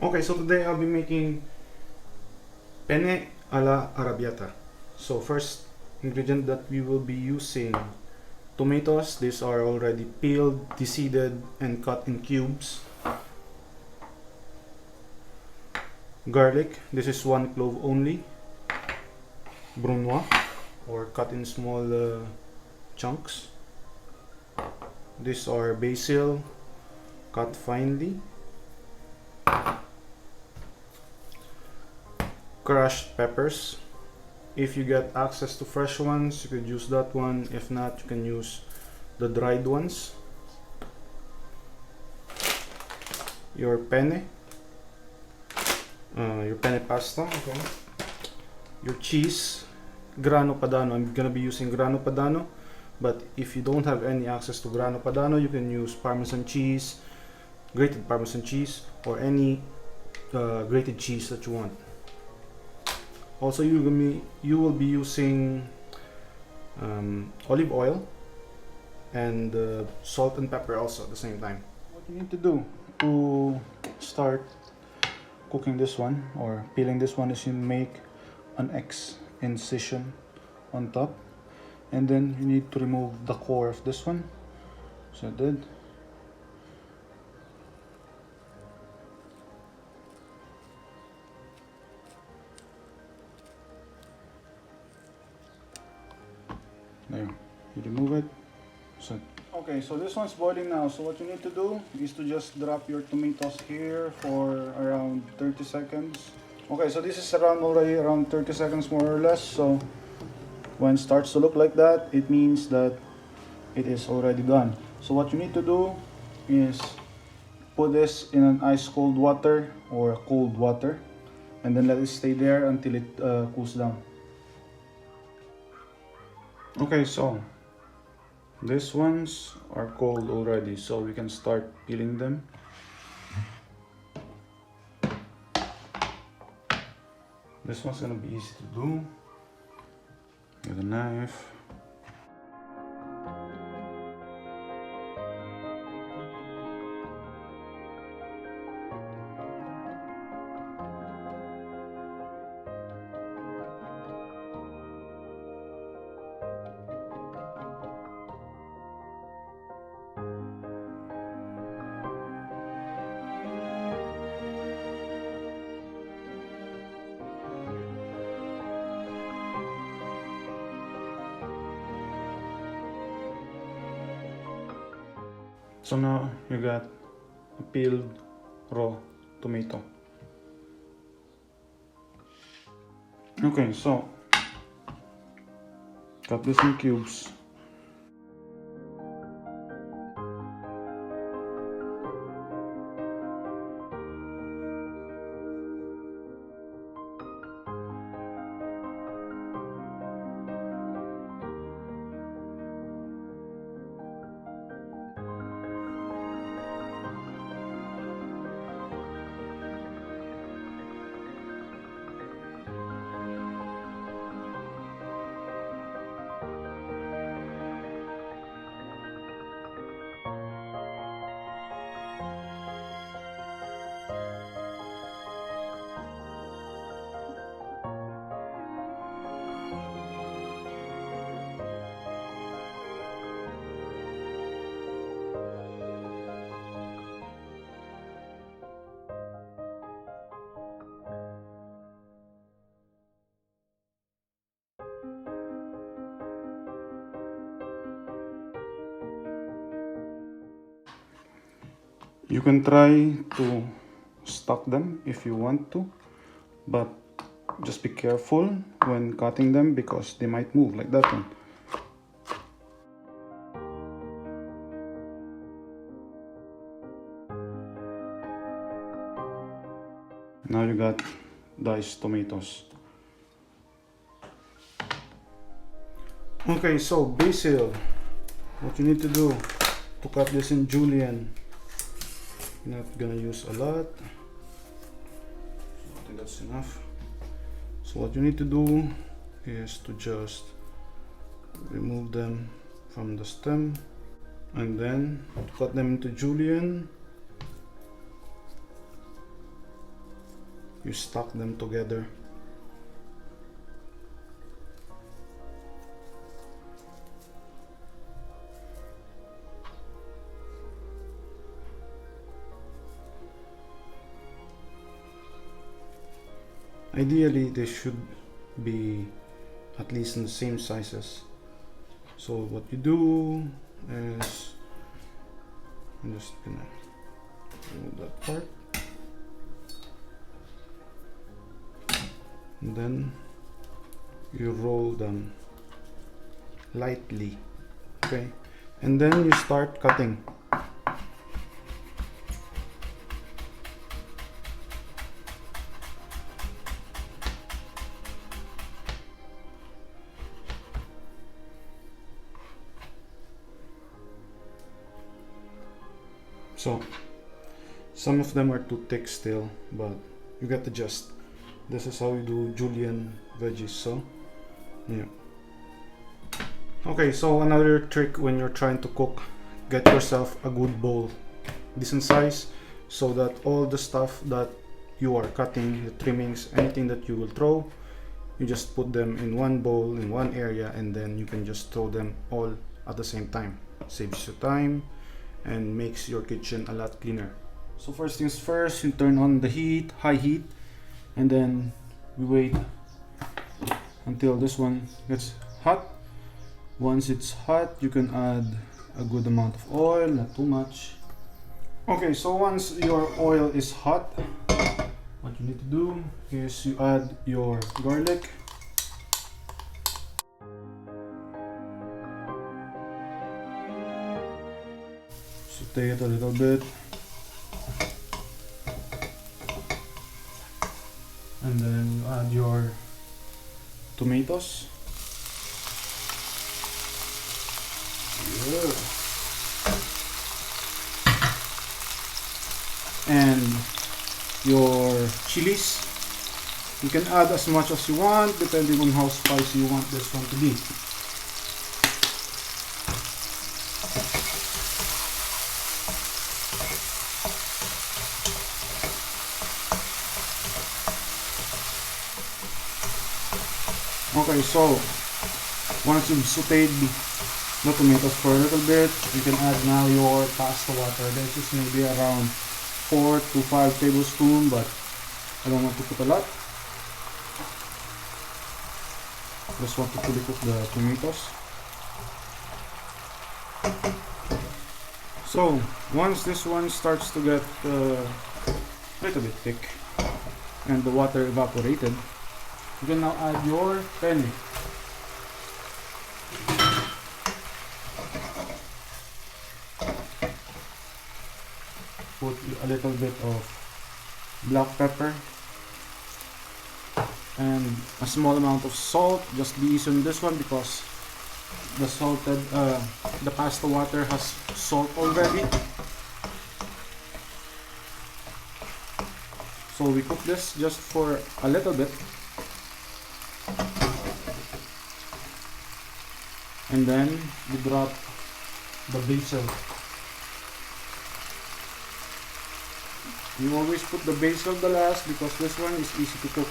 Okay, so today I'll be making penne alla arrabbiata. So first ingredient that we will be using: tomatoes. These are already peeled, deseeded, and cut in cubes. Garlic. This is 1 clove only. Brunoise, or cut in small chunks. These are basil, cut finely. Crushed peppers. If you get access to fresh ones, you could use that one. If not, you can use the dried ones. Your penne pasta. Okay. Your cheese, grana padano. I'm gonna be using grana padano, but if you don't have any access to grana padano, you can use Parmesan cheese, grated Parmesan cheese, or any grated cheese that you want. Also, you will be using olive oil and salt and pepper also at the same time. What you need to do to start cooking this one or peeling this one is you make an X incision on top, and then you need to remove the core of this one. So I did. There, you remove it. So okay, so this one's boiling now. So what you need to do is to just drop your tomatoes here for around 30 seconds. Okay, so this is already around 30 seconds more or less. So when it starts to look like that, it means that it is already done. So what you need to do is put this in an ice cold water or cold water, and then let it stay there until it cools down. Okay, so these ones are cold already, so we can start peeling them. This one's gonna be easy to do with a knife. So now you got a peeled raw tomato. Okay, so cut this in cubes. You can try to stack them if you want to, but just be careful when cutting them because they might move like that one. Now you got diced tomatoes. Okay, so basil. What you need to do to cut this in julienne. Not gonna use a lot. I think that's enough. So what you need to do is to just remove them from the stem and then cut them into julienne. you stack them together. Ideally, they should be at least in the same sizes. So what you do is, I'm just gonna remove that part, and then you roll them lightly, okay, and then you start cutting. So some of them are too thick still, but you get the gist. This is how you do julienne veggies. So yeah. Okay, so another trick when you're trying to cook, get yourself a good bowl, decent size, so that all the stuff that you are cutting, the trimmings, anything that you will throw, you just put them in one bowl in one area, and then you can just throw them all at the same time. Saves you time and makes your kitchen a lot cleaner. So first things first, you turn on the heat, high heat, and then we wait until this one gets hot. Once it's hot, you can add a good amount of oil, not too much. Okay, so once your oil is hot, what you need to do is you add your garlic. Saute it a little bit. And then you add your tomatoes. Yeah. And your chillies. You can add as much as you want depending on how spicy you want this one to be. Okay, so once you've sauteed the tomatoes for a little bit, you can add now your pasta water. This is maybe around 4 to 5 tablespoons, but I don't want to put a lot. Just want to fully cook the tomatoes. So once this one starts to get a little bit thick and the water evaporated, you can now add your penne. Put a little bit of black pepper and a small amount of salt. Just be easy on this one because the pasta water has salt already. So we cook this just for a little bit, and then we drop the basil. You always put the basil the last because this one is easy to cook.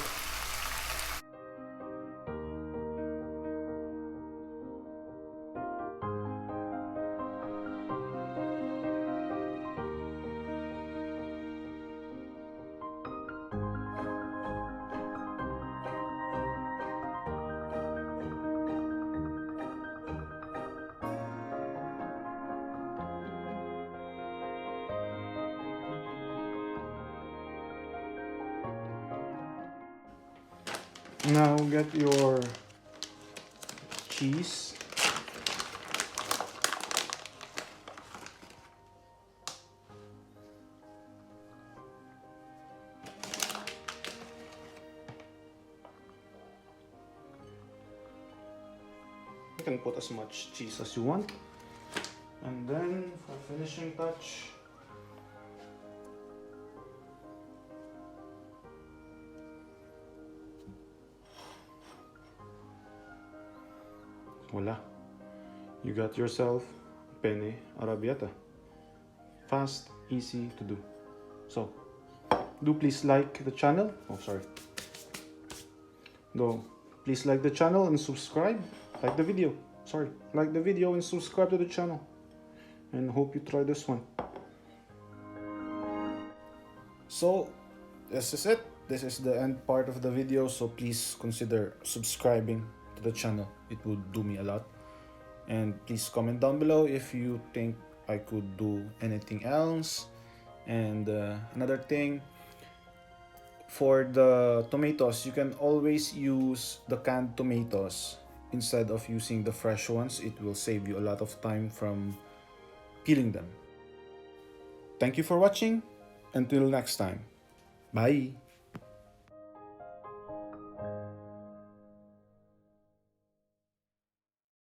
Now get your cheese. You can put as much cheese as you want. And then for finishing touch, voila, you got yourself penne arrabbiata. Fast, easy to do. So do please like the channel. Oh, sorry. No, please like the channel and subscribe. Like the video. Sorry, like the video and subscribe to the channel. And hope you try this one. So this is it. This is the end part of the video. So please consider subscribing to the channel. It would do me a lot. And please comment down below if you think I could do anything else. And another thing, for the tomatoes, you can always use the canned tomatoes instead of using the fresh ones. It will save you a lot of time from peeling them. Thank you for watching. Until next time. Bye.